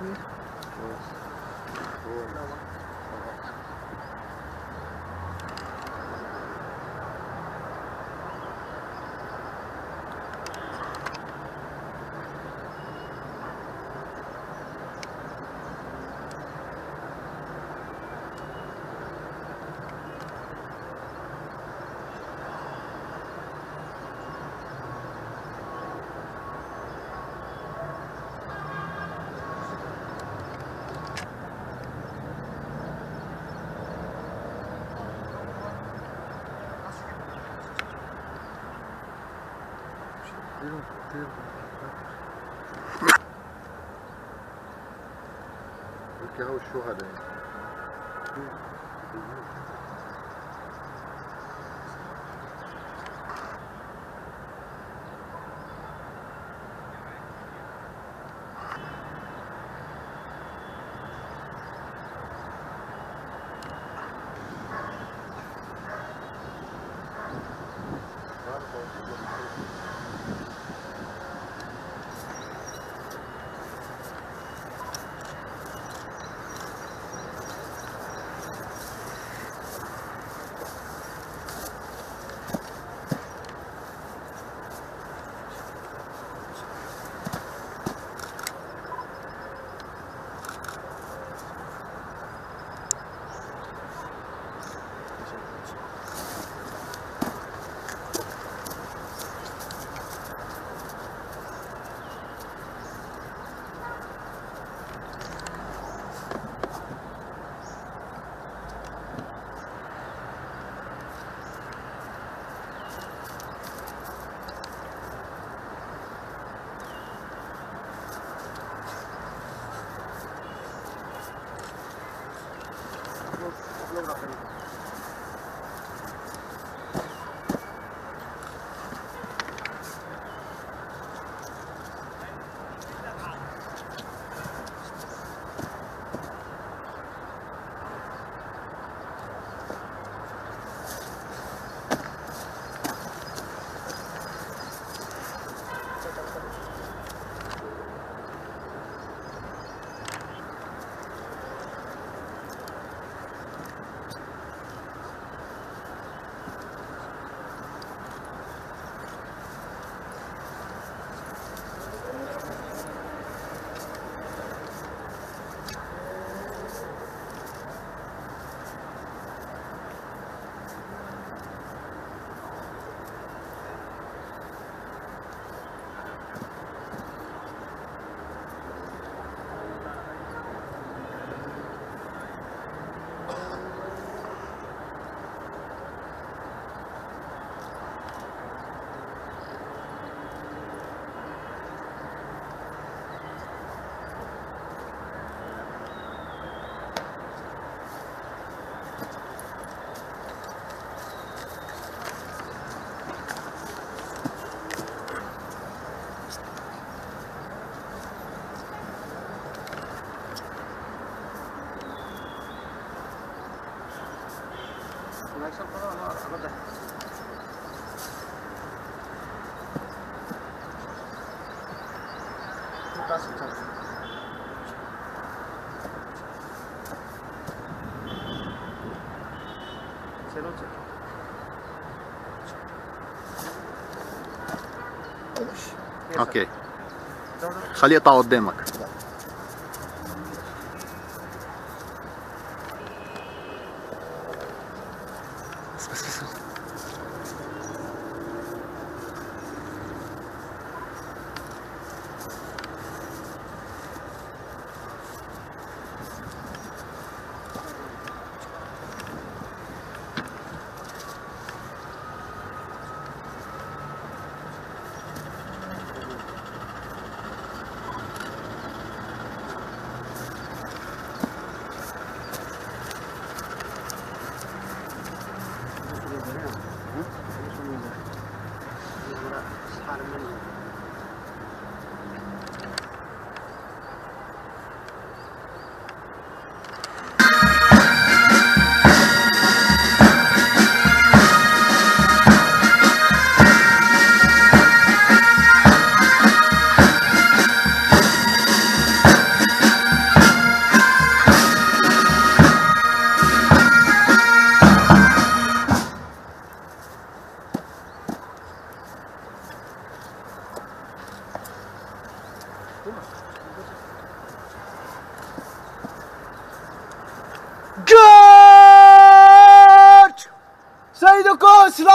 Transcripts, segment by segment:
شوية؟ هو الشهداء اوكي، خليه يقطع قدامك. بس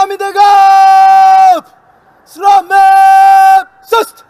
Ramidegab! Slamep! Sust!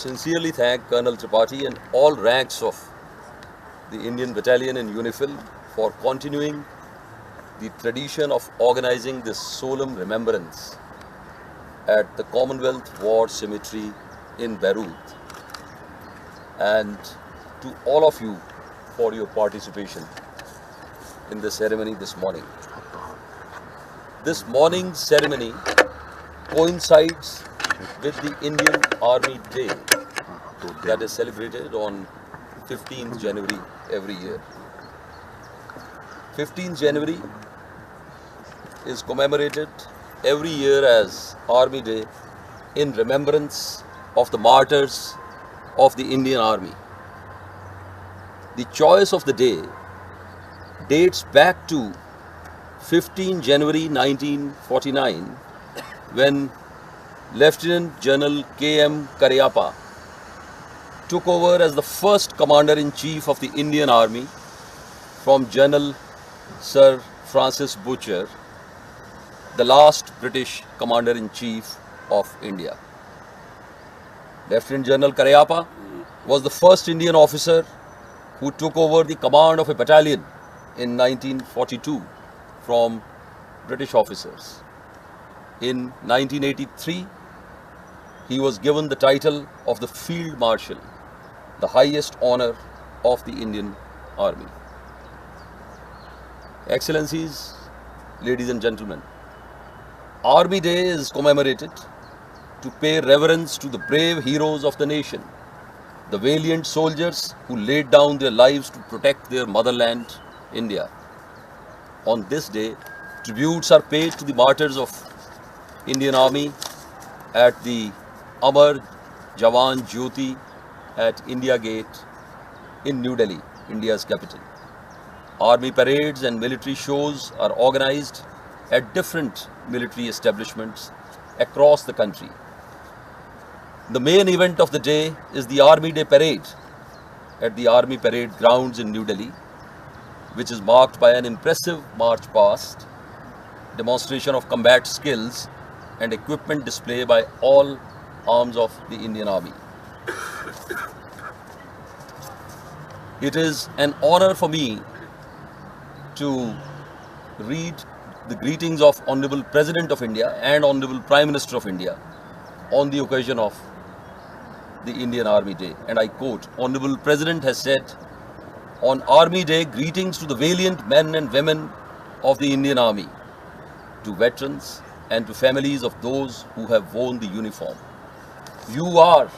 Sincerely thank Colonel Tripathi and all ranks of the Indian Battalion in UNIFIL for continuing the tradition of organizing this solemn remembrance at the Commonwealth War Cemetery in Beirut, and to all of you for your participation in the ceremony this morning. This morning's ceremony coincides with the Indian Army Day that is celebrated on 15th January every year. 15th January is commemorated every year as Army Day in remembrance of the martyrs of the Indian Army. The choice of the day dates back to 15 January 1949 when Lieutenant General K.M. Cariappa took over as the first Commander-in-Chief of the Indian Army from General Sir Francis Butcher, the last British Commander-in-Chief of India. Lieutenant General Cariappa was the first Indian officer who took over the command of a battalion in 1942 from British officers. In 1983, he was given the title of the Field Marshal, the highest honor of the Indian Army. Excellencies, ladies and gentlemen, Army Day is commemorated to pay reverence to the brave heroes of the nation, the valiant soldiers who laid down their lives to protect their motherland, India. On this day, tributes are paid to the martyrs of Indian Army at the Amar Jawan Jyoti at India Gate in New Delhi, India's capital. Army parades and military shows are organized at different military establishments across the country. The main event of the day is the Army Day Parade at the Army Parade Grounds in New Delhi, which is marked by an impressive march past, demonstration of combat skills and equipment display by all arms of the Indian Army. It is an honor for me to read the greetings of Honorable President of India and Honorable Prime Minister of India on the occasion of the Indian Army Day. And I quote, Honorable President has said, on Army Day, greetings to the valiant men and women of the Indian Army, to veterans and to families of those who have worn the uniform. You are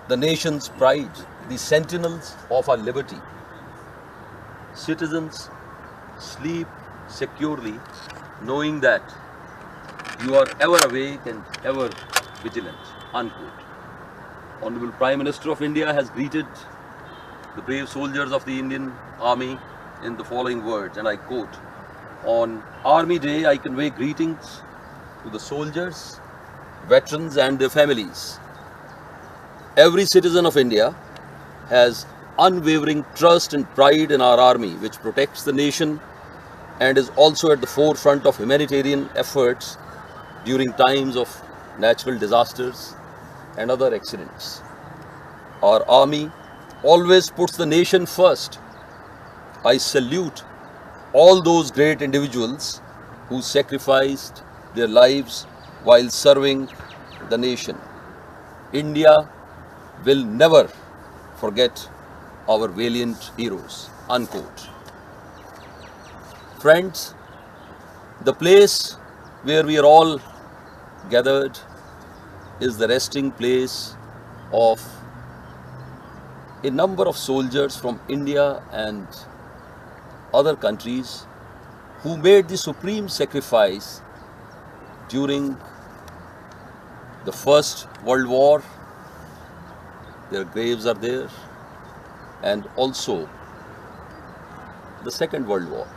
the nation's pride, the sentinels of our liberty. Citizens, sleep securely, knowing that you are ever awake and ever vigilant. Unquote. Honorable Prime Minister of India has greeted the brave soldiers of the Indian Army in the following words, and I quote, on Army Day, I convey greetings to the soldiers, veterans and their families. Every citizen of India has unwavering trust and pride in our army, which protects the nation and is also at the forefront of humanitarian efforts during times of natural disasters and other accidents. Our army always puts the nation first. I salute all those great individuals who sacrificed their lives while serving the nation. India will never forget our valiant heroes. Unquote. Friends, the place where we are all gathered is the resting place of a number of soldiers from India and other countries who made the supreme sacrifice during the First World War. Their graves are there, and also the Second World War.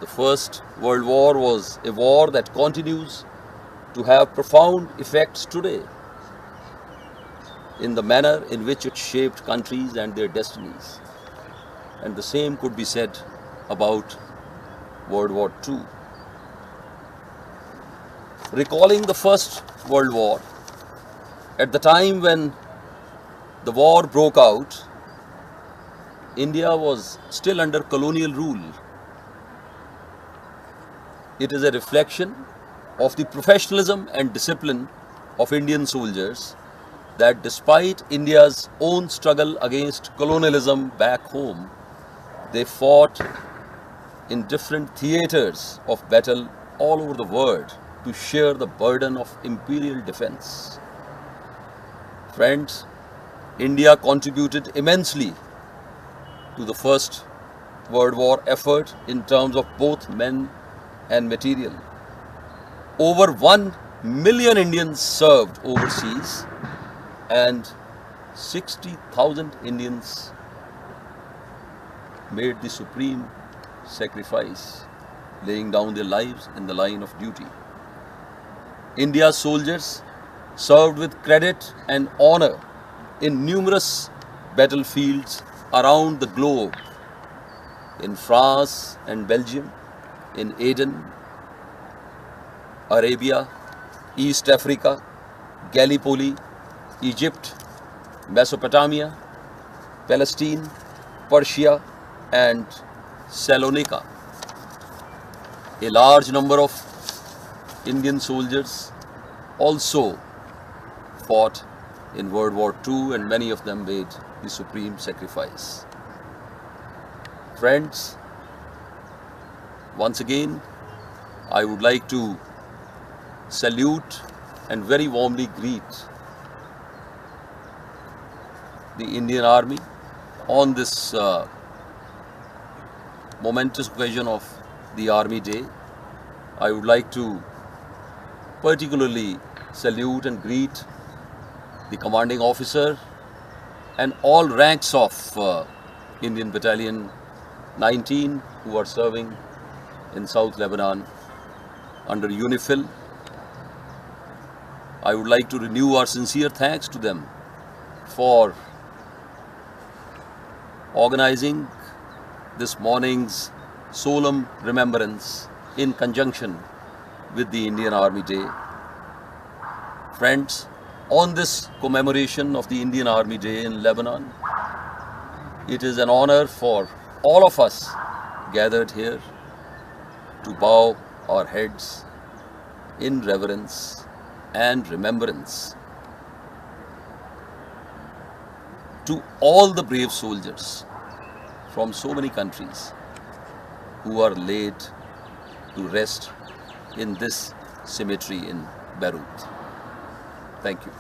The First World War was a war that continues to have profound effects today in the manner in which it shaped countries and their destinies. And the same could be said about World War II. Recalling the First World War, at the time when the war broke out, India was still under colonial rule. It is a reflection of the professionalism and discipline of Indian soldiers that despite India's own struggle against colonialism back home, they fought in different theaters of battle all over the world to share the burden of imperial defense. Friends, India contributed immensely to the First World War effort in terms of both men and material. Over 1 million Indians served overseas and 60,000 Indians made the supreme sacrifice, laying down their lives in the line of duty. India's soldiers served with credit and honor in numerous battlefields around the globe, in France and Belgium, in Aden, Arabia, East Africa, Gallipoli, Egypt, Mesopotamia, Palestine, Persia and Salonika. A large number of Indian soldiers also fought in World War II, and many of them made the supreme sacrifice. Friends, once again, I would like to salute and very warmly greet the Indian Army on this momentous occasion of the Army Day. I would like to particularly salute and greet the commanding officer and all ranks of Indian Battalion 19 who are serving in South Lebanon under UNIFIL. I would like to renew our sincere thanks to them for organizing this morning's solemn remembrance in conjunction with the Indian Army Day. Friends, on this commemoration of the Indian Army Day in Lebanon, it is an honor for all of us gathered here to bow our heads in reverence and remembrance to all the brave soldiers from so many countries who are laid to rest in this cemetery in Beirut. Thank you.